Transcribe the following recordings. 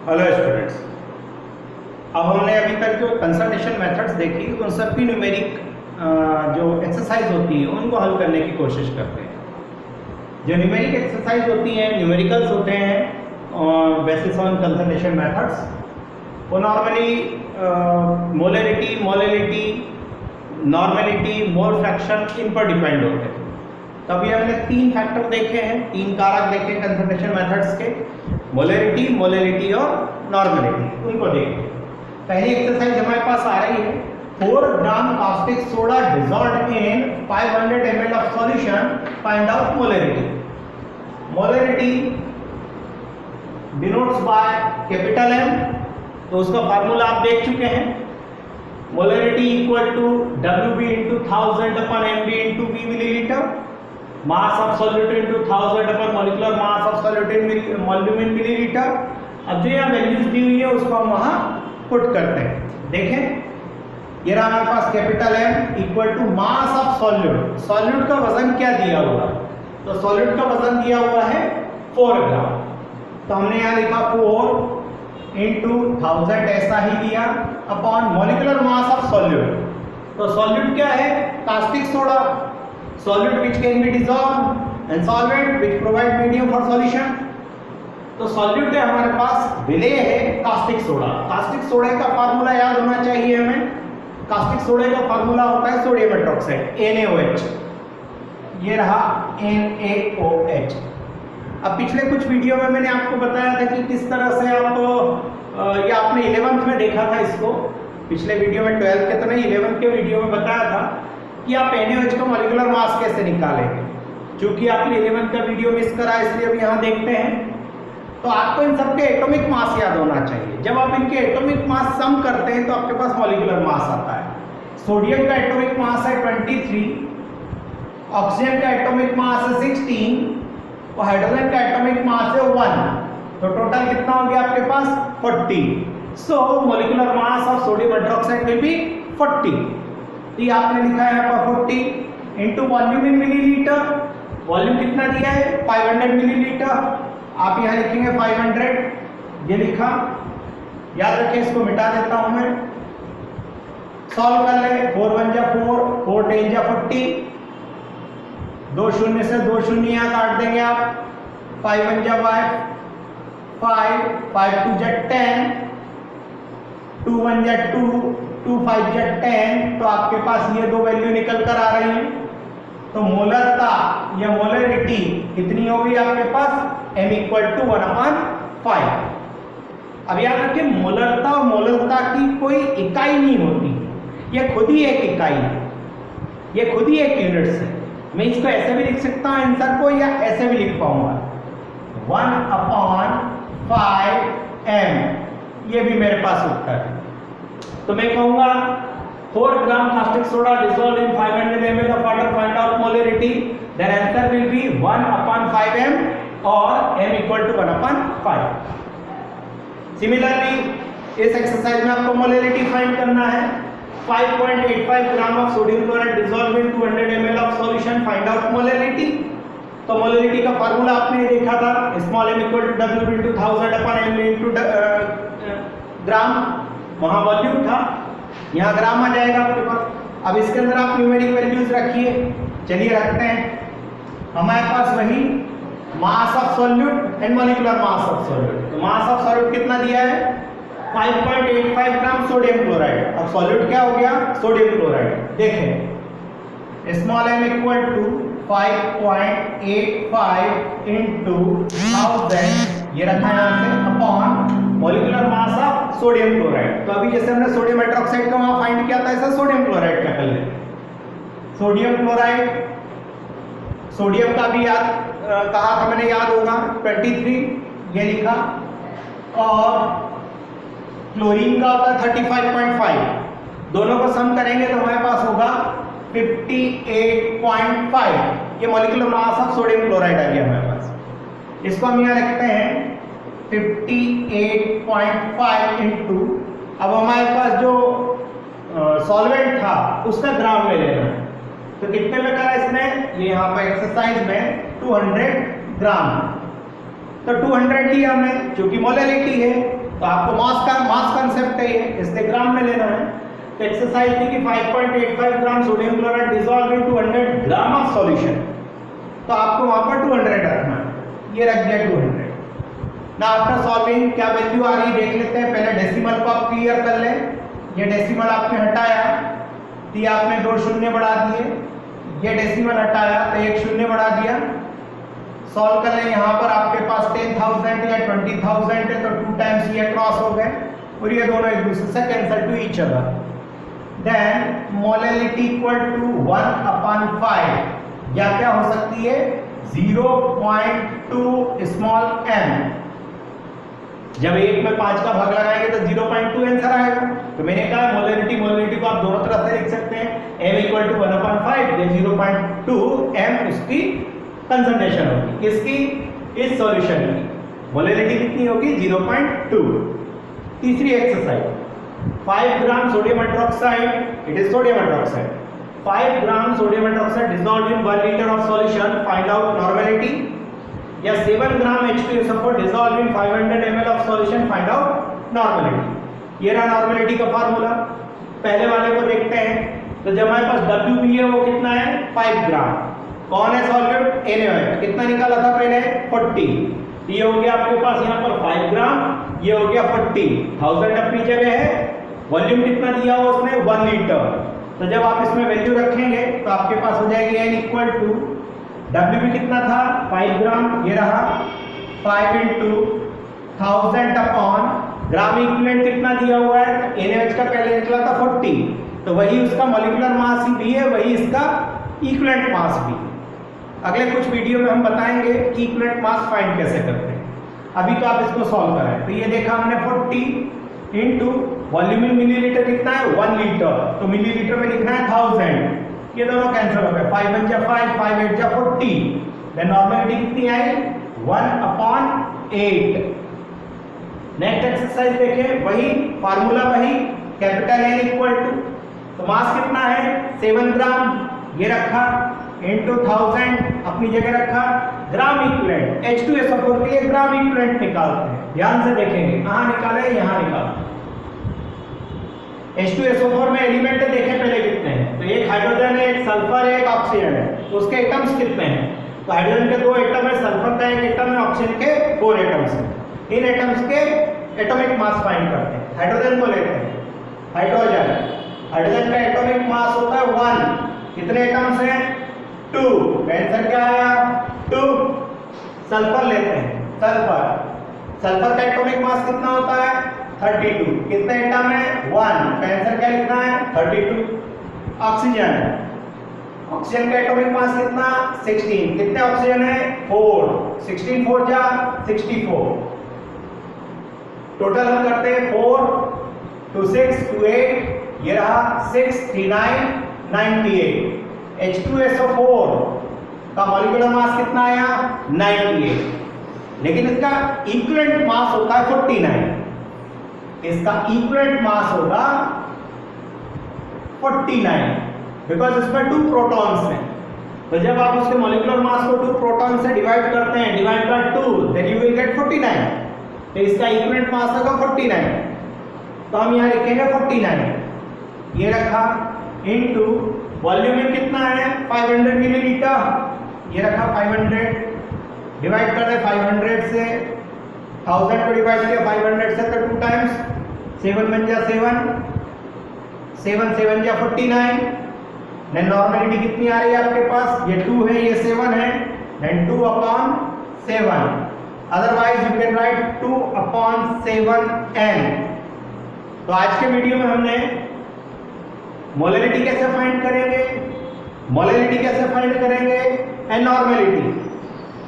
Hello students, अब हमने अभी तक जो कंसंट्रेशन मेथड्स देखी उन सब की न्यूमेरिक जो एक्सरसाइज होती है उनको हल करने की कोशिश करते हैं। जो न्यूमेरिक एक्सरसाइज होती हैं, न्यूमेरिकल्स होते हैं बेसिस ऑन कंसंट्रेशन मेथड्स, वो normally molarity, molality, normality, mole fraction in पर डिपेंड होते हैं। तो अभी हमने तीन फैक्टर देखे हैं, तीन कारक देखे हैं कंसंट्रेशन मेथड्स के, मोलैरिटी, मोलैलिटी और नॉर्मेलिटी। उनको देखें। पहली एक्सरसाइज हमारे पास आ रही है, 4 gram caustic soda dissolved in 500 ml of solution, find out molarity. Molarity denotes by capital M, तो उसका फार्मूला आप देख चुके हैं। Molarity equal to WB into 1000 upon MB into V millilitre, mass of solute into 1000 upon molecular mass of solute in volume in millilitre. अब जो यहाँ values दी हुई है उसको हम वहां पुट करते हैं। देखें, ये रहा हमारे पास capital M equal to mass of solute. Solute का वजन क्या दिया हुआ है? तो सॉल्यूट का वजन दिया हुआ है 4 ग्राम। तो हमने यहाँ लिखा 4 इंटू 1000 ऐसा ही दिया upon molecular mass of solute. तो सॉल्यूट क्या है? Caustic soda, solute which can be dissolved and solvent which provide medium for solution। तो solute है हमारे पास, विलेय है कास्टिक सोडा। कास्टिक सोडा का फार्मूला याद होना चाहिए हमें। कास्टिक सोडा का फार्मूला होता है सोडियम हाइड्रोक्साइड NaOH। ये रहा NaOH। अब पिछले कुछ वीडियो में मैंने आपको बताया था कि किस तरह से आप या आपने 11th में देखा था इसको, पिछले वीडियो में 12th के तो नहीं 11th के वीडियो में बताया था कि आप NaOH का मॉलिक्यूलर मास कैसे निकालेंगे। क्योंकि आपने 11th का वीडियो मिस करा इसलिए अब यहाँ देखते हैं। तो आपको इन सबके एटॉमिक मास याद होना चाहिए। जब आप इनके एटॉमिक मास सम करते हैं तो आपके पास मॉलिक्यूलर मास आता है। सोडियम का एटॉमिक मास है 23, ऑक्सीजन का एटॉमिक मास है 16 और हाइड्रोजन का एटॉमिक मास है 1। तो टोटल कितना हो गया आपके पास? 40। So molecular mass of sodium hydroxide will be 40। तो ये आपने लिखा है यहाँ पर 40 into volume in millilitre. Volume कितना दिया है? 500 मिलीलीटर। आप यहाँ लिखेंगे 500, ये लिखा। याद रखें, इसको मिटा देता हूं मैं। सॉल्व कर ले। 4 1 जा 4, 4 10 जा 40, 2 शून्य से 2 शून्य यहाँ काट देंगे आप। 5 1 जा 5, 5 2 जा 10, 2 1 जा 2, 2 5 जा 10। तो आपके पास ये दो वैल्यू निकल कर आ रही है। तो मोलरता या मोलरिटी कितनी होगी आपके पास? M equal to 1/5। अब याद रखिए, मोलरता और मोलरता की कोई इकाई नहीं होती, ये खुद ही एक इकाई है, ये खुद ही एक यूनिट्स है। मैं इसको ऐसे भी लिख सकता हूं आंसर को, या ऐसे भी लिख पाऊंगा 1/5 M। ये भी मेरे पास उत्तर है। तो मैं कहूंगा 4 gram caustic soda dissolved in 500 ml of water, find out molarity। Their answer will be 1/5 M or M equal to 1/5। Similarly, इस एक्सरसाइज में आपको मोलैरिटी फाइंड करना है। 5.85 gram of sodium chloride dissolved in 200 ml of solution, find out molarity। तो molarity का formula आपने देखा था, small m equal to W into 1000 upon M into gram. वहां वॉल्यूम था, यहाँ ग्राम आ जाएगा आपके पास। अब इसके अंदर आप न्यूमेरिक वैल्यूज रखिए। चलिए रखते हैं। हमारे पास वही mass of solute and molecular mass of solute. तो मास ऑफ सॉल्यूट कितना दिया है? 5.85 ग्राम सोडियम क्लोराइड। अब सॉल्यूट क्या हो गया? Sodium chloride. देखें, small m equal to 5.85 into 1000, ये रखा है यहाँ से, upon molecular mass of sodium chloride. तो अभी जैसे हमने सोडियम हाइड्रोक्साइड का वहां फाइंड किया था, ऐसा सोडियम क्लोराइड का कर लेते। सोडियम क्लोराइड, सोडियम का भी याद कहा था मैंने, याद होगा 23, ये लिखा। और क्लोरीन का होता है 35.5। दोनों को सम करेंगे तो हमारे पास होगा 58.5। ये molecular mass of sodium chloride आ गया हमारे पास। इसको हम यहाँ रखते हैं 58.5 इंटू, अब हमारे पास जो सॉल्वेंट था उसका ग्राम में लेना है। तो कितने में करा इसने? ये यहाँ पर एक्सरसाइज में 200 ग्राम। तो 200 लिया हमने, क्योंकि मोलैलिटी है। तो आपको मास कंसेप्ट है ये, इसलिए ग्राम में लेना है। तो एक्सरसाइज थी कि 5.85 gram sodium chloride dissolve in 200 gram of solution, तो आपको वहां पर 200 रखना है, ये रख दिया 200। ना आफ्टर सॉल्विंग क्या वैल्यू आ रही देख लेते हैं, पहले डेसिमल को आप क्लियर कर लें। ये डेसिमल आपने हटाया तो ये आपने 2 शून्य बढ़ा दिए, ये डेसिमल हटाया तो 1 शून्य बढ़ा दिया। सॉल्व कर लें, यहाँ पर आपके पास 10,000 या 20,000 है तो 2 टाइम्स ये क्रॉस हो गए और ये दोनों एक दूसरे से cancel to each other. Then molality equal to 1/5 या क्या हो सकती है 0.2 स्मॉल m। जब 1 में 5 का भाग लगाएंगे तो 0.2 आंसर आएगा। तो मैंने कहा मोलैलिटी को आप दोनों तरफ से लिख सकते हैं, m इक्वल टू 1/5 या 0.2 m उसकी कंसंट्रेशन होगी, इसकी इस सॉल्यूशन की मोलैलिटी कितनी होगी 0.2। तीसरी exercise 5 gram sodium hydroxide, it is sodium hydroxide, 5 gram sodium hydroxide dissolved in 1 liter of solution, find out normality। या 7 ग्राम H2SO4 dissolved in 500 ml of solution, find out normality। ये रहा नॉर्मेलिटी का formula. पहले वाले को देखते हैं, तो जब हमारे पास WB है वो कितना है 5 ग्राम, कौन है सॉल्वेंट NaOH, कितना निकाला था पहले 40, ये हो गया आपके पास यहाँ पर 5 ग्राम, ये हो गया 40, 1000 अपनी जगह है, वॉल्यूम कितना दिया हुआ उसने 1 लीटर। तो जब आप इसमें वैल्यू रखेंगे तो आपके पास हो जाएगी n इक्वल टू WB कितना था 5 ग्राम, ये रहा 5 × 1000 अपॉन ग्राम इक्विवेलेंट कितना दिया हुआ है NaOH का पहले निकला था 40, तो वही उसका मॉलिक्यूलर मास ही भी है, वही इसका इक्विवेलेंट मास भी। अगले कुछ वीडियो में हम बताएंगे कि इक्विवेलेंट मास फाइंड कैसे करते हैं, अभी तो आप इसको सॉल्व कराएं। तो ये देखा हमने 40 इंटू वॉल्यूम इन मिलीलीटर कितना है 1 लीटर, तो मिलीलीटर में लिखना है 1000, ये दोनों कैंसिल हो गए, 5 × 5, 5 × 40, देन नॉर्मेलिटी कितनी आई 1/8। नेक्स्ट एक्सरसाइज देखें, वही फार्मूला वही, कैपिटल N इक्वल टू, तो मास कितना है 7 ग्राम, ये रखा इंटू 1000 अपनी जगह रखा, ग्राम इक्विवेलेंट H2SO4 के लिए ग्राम इक्विवेलेंट निकालते हैं, ध्यान से देखेंगे कहाँ निकाले, यहाँ निकालते हैं। H2SO4 में एलिमेंट देखें पहले कितने हैं, तो एक हाइड्रोजन है, एक सल्फर है, एक ऑक्सीजन है, उसके एटम्स कितने हैं, तो हाइड्रोजन के 2 एटम है, सल्फर का 1 एटम है, ऑक्सीजन के 4 एटम्स हैं। इन एटम्स के एटॉमिक मास फाइंड करते हैं। हाइड्रोजन को लेते हैं, हाइड्रोजन का एटॉमिक मास होता है 1, कितने एटम्स हैं 2, आंसर क्या आया 2। सल्फर लेते हैं, सल्फर का एटॉमिक मास कितना होता है 32, कितने एटम है 1, आंसर क्या लिखना है 32। ऑक्सीजन का एटॉमिक मास कितना 16, कितने ऑक्सीजन है 4, 16 4 जा 64, टोटल हम करते हैं 4 2 6 2 8, ये रहा 6 3 9 98। H2SO4 का मॉलिक्यूलर मास कितना आया 98, लेकिन इसका इक्विवेलेंट मास होता है 49, इसका इक्विवेलेंट मास होगा 49 बिकॉज इसमें 2 प्रोटॉन्स हैं। तो जब आप उसके मॉलिक्यूलर मास को 2 प्रोटॉन से डिवाइड करते हैं, divide by 2, then you will get 49, तो इसका इक्विवेलेंट मास होगा 49, तो हम यहाँ लिखेंगे 49, ये रखा इनटू वॉल्यूम में कितना है 500 मिलीलीटर, ये रखा 500, डिवाइड कर दे 500 से, 1000 को डिवाइड किया 500 से तो 2 टाइम्स, 7 बन जा 7, 7 7 जा 49, देन नॉर्मेलिटी कितनी आ रही है आपके पास, ये 2 है ये 7 है, then 2/7, otherwise you can write 2/7n। तो आज के वीडियो में हमने मोलैलिटी कैसे फाइंड करेंगे, एंड नॉर्मेलिटी।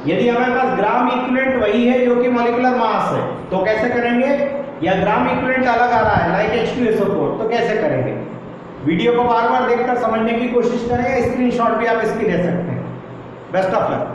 यदि हमारे पास ग्राम इक्विवेलेंट वही है जो कि मॉलिक्यूलर मास है तो कैसे करेंगे, या ग्राम इक्विवेलेंट अलग आ रहा है लाइक H2SO4 तो कैसे करेंगे। वीडियो को बार बार देखकर समझने की कोशिश करें, स्क्रीनशॉट भी आप इसकी ले सकते हैं। Best of luck.